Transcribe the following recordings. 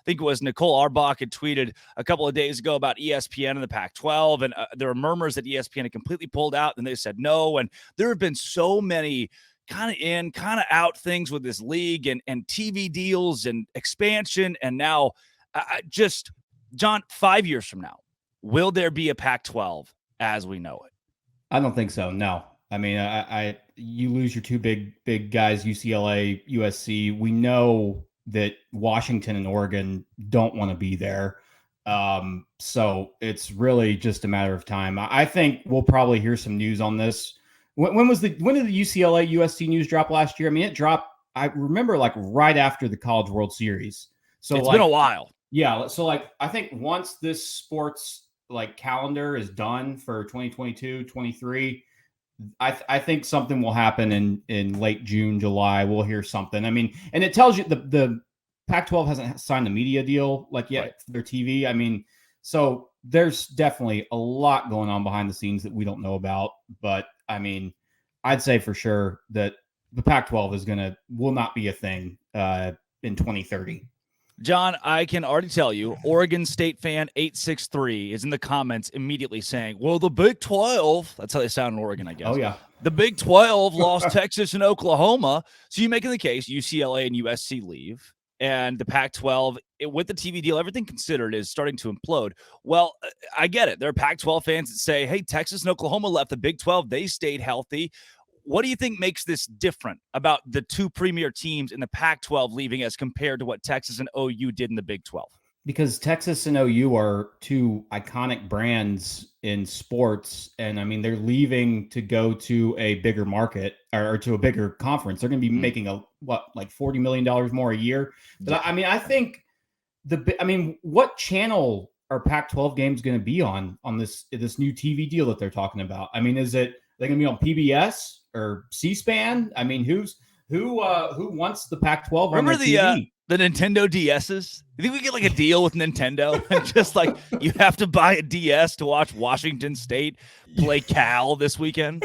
think it was Nicole Arbach had tweeted a couple of days ago about ESPN and the Pac-12, and there were murmurs that ESPN had completely pulled out, and they said no. And there have been so many kind of in, kind of out things with this league and TV deals and expansion. And now just, John, 5 years from now, will there be a Pac-12 as we know it? I don't think so. No. I mean, you lose your two big guys, UCLA, USC. We know that Washington and Oregon don't want to be there. So it's really just a matter of time. I think we'll probably hear some news on this. When did the UCLA USC news drop last year? I mean, it dropped, I remember, like right after the College World Series. So it's been a while. Yeah. So like, I think once this sports like calendar is done for 2022, 23, I think something will happen in late June, July. We'll hear something. I mean, and it tells you the Pac-12 hasn't signed a media deal like yet for their TV. I mean, so there's definitely a lot going on behind the scenes that we don't know about. But I mean, I'd say for sure that the Pac-12 will not be a thing in 2030. John, I can already tell you, Oregon State fan 863 is in the comments immediately saying, well, the Big 12, that's how they sound in Oregon, I guess. Oh, yeah. The Big 12 lost Texas and Oklahoma. So you're making the case UCLA and USC leave, and the Pac-12, with the TV deal, everything considered, is starting to implode. Well, I get it. There are Pac-12 fans that say, hey, Texas and Oklahoma left the Big 12. They stayed healthy. What do you think makes this different about the two premier teams in the Pac-12 leaving as compared to what Texas and OU did in the Big 12? Because Texas and OU are two iconic brands in sports. And I mean, they're leaving to go to a bigger market or to a bigger conference. They're going to be making like $40 million more a year. But yeah. I mean, I think what channel are Pac-12 games going to be on this new TV deal that they're talking about? I mean, they're going to be on PBS or C-SPAN? I mean, who wants the Pac-12 Remember on their TV? The Nintendo DSs? You think we get like a deal with Nintendo? And just like you have to buy a DS to watch Washington State play Cal this weekend?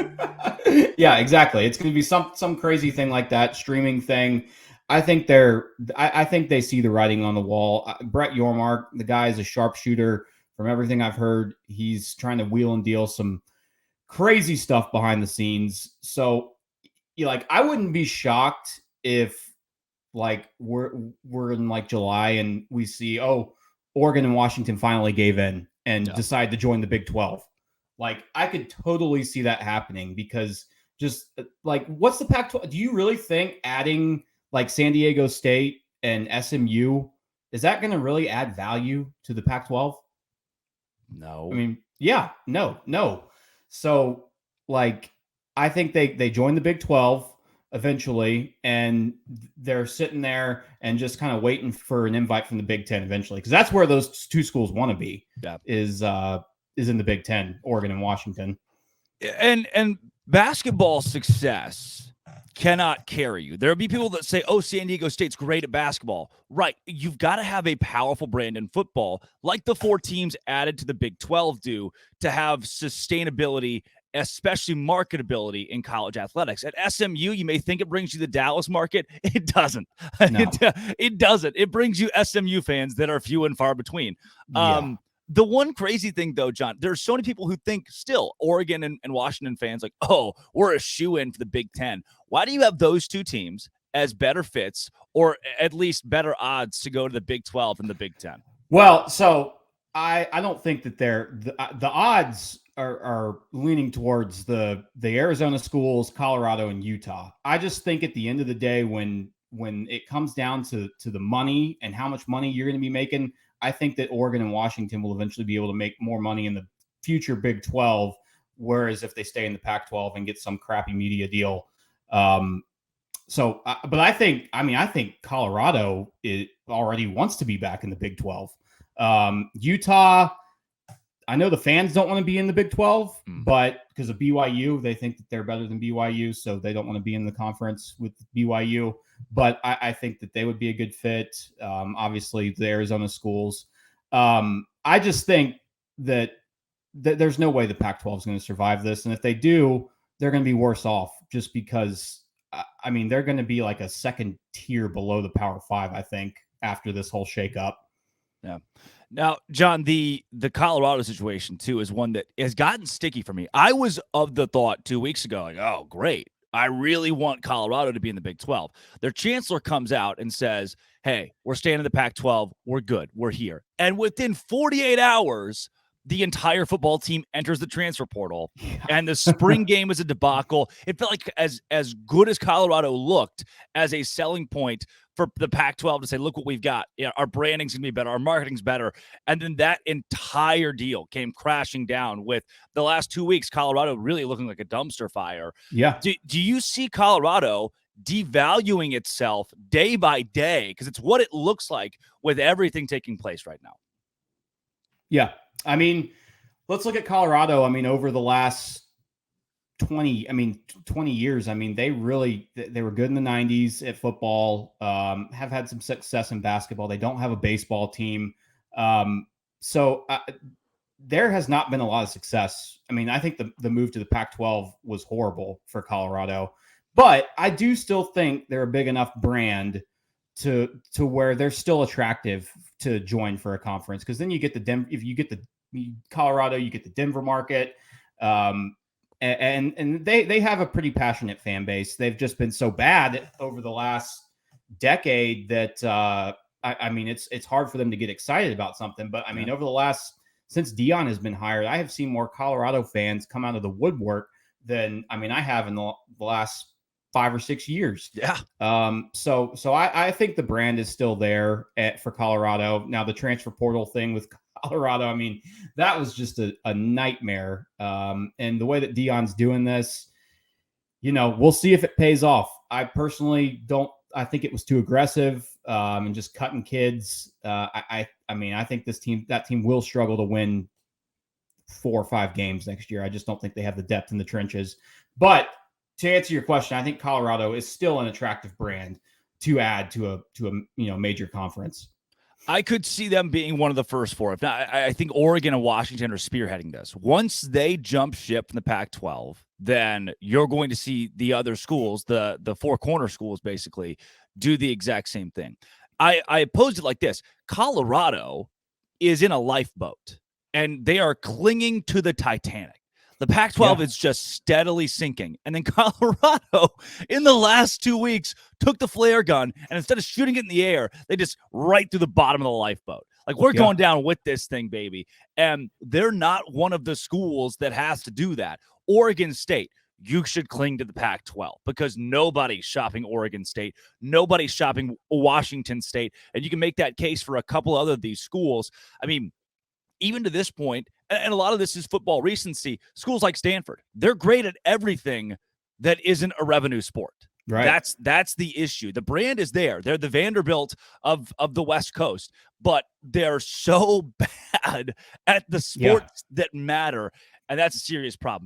Yeah, exactly. It's going to be some crazy thing like that, streaming thing. I think they see the writing on the wall. Brett Yormark, the guy is a sharpshooter. From everything I've heard, he's trying to wheel and deal some crazy stuff behind the scenes. So, I wouldn't be shocked if like we're in like July and we see, Oregon and Washington finally gave in and decide to join the Big 12. Like, I could totally see that happening because just like, what's the Pac-12? Do you really think adding like San Diego State and SMU, is that going to really add value to the Pac-12? No. I mean, yeah, no. So like, I think they join the Big 12 eventually, and they're sitting there and just kind of waiting for an invite from the Big 10 eventually, because that's where those two schools want to be. Yeah. Is in the Big 10, Oregon and Washington. And basketball success cannot carry you. There'll be people that say, San Diego State's great at basketball. Right. You've got to have a powerful brand in football, like the 4 teams added to the Big 12 do, to have sustainability, especially marketability in college athletics. At SMU, you may think it brings you the Dallas market. It doesn't. No. It doesn't. It brings you SMU fans that are few and far between. Yeah. The one crazy thing, though, John, there's so many people who think still Oregon and Washington fans like, we're a shoe-in for the Big 10. Why do you have those two teams as better fits, or at least better odds to go to the Big 12 and the Big 10? Well, so I don't think that the odds are leaning towards the Arizona schools, Colorado, and Utah. I just think at the end of the day, when it comes down to the money and how much money you're going to be making, I think that Oregon and Washington will eventually be able to make more money in the future Big 12, whereas if they stay in the Pac-12 and get some crappy media deal. But I think Colorado already wants to be back in the Big 12. Utah, I know the fans don't want to be in the Big 12, but because of BYU, they think that they're better than BYU, so they don't want to be in the conference with BYU. But I think that they would be a good fit. Obviously, the Arizona schools. I just think that there's no way the Pac-12 is going to survive this. And if they do, they're going to be worse off just because, they're going to be like a second tier below the Power 5, I think, after this whole shakeup. Yeah. Now, John, the Colorado situation too is one that has gotten sticky for me. I was of the thought 2 weeks ago, like, oh, great. I really want Colorado to be in the Big 12. Their chancellor comes out and says, hey, we're staying in the Pac-12. We're good. We're here. And within 48 hours, the entire football team enters the transfer portal. And the spring game was a debacle. It felt like as good as Colorado looked as a selling point for the Pac-12 to say, look what we've got. Our branding's going to be better. Our marketing's better. And then that entire deal came crashing down with the last 2 weeks, Colorado really looking like a dumpster fire. Yeah. Do you see Colorado devaluing itself day by day? Because it's what it looks like with everything taking place right now. Yeah. I mean, let's look at Colorado. I mean, over the last 20 years, I mean, they were good in the 90s at football, have had some success in basketball. They don't have a baseball team. So there has not been a lot of success. I mean, I think the move to the Pac-12 was horrible for Colorado, but I do still think they're a big enough brand to where they're still attractive to join for a conference. Cause then you get if you get the Colorado, you get the Denver market. And they have a pretty passionate fan base. They've just been so bad over the last decade that I mean, it's hard for them to get excited about something. But I mean, over the last, since Dion has been hired, I have seen more Colorado fans come out of the woodwork than I have in the last 5 or 6 years. Yeah. So I think the brand is still there for Colorado. Now the transfer portal thing with Colorado, I mean, that was just a nightmare. And the way that Dion's doing this, we'll see if it pays off. I personally don't. I think it was too aggressive and just cutting kids. I mean, I think that team will struggle to win 4 or 5 games next year. I just don't think they have the depth in the trenches. But to answer your question, I think Colorado is still an attractive brand to add to a major conference. I could see them being one of the first 4. If not, I think Oregon and Washington are spearheading this. Once they jump ship from the Pac-12, then you're going to see the other schools, the 4 corner schools, basically do the exact same thing. I posed it like this: Colorado is in a lifeboat, and they are clinging to the Titanic. The Pac-12 is just steadily sinking. And then Colorado, in the last 2 weeks, took the flare gun, and instead of shooting it in the air, they just right through the bottom of the lifeboat. Like, we're going down with this thing, baby. And they're not one of the schools that has to do that. Oregon State, you should cling to the Pac-12 because nobody's shopping Oregon State. Nobody's shopping Washington State. And you can make that case for a couple other of these schools. I mean, even to this point, and a lot of this is football recency, schools like Stanford, they're great at everything that isn't a revenue sport. Right. That's the issue. The brand is there. They're the Vanderbilt of the West Coast, but they're so bad at the sports that matter, and that's a serious problem.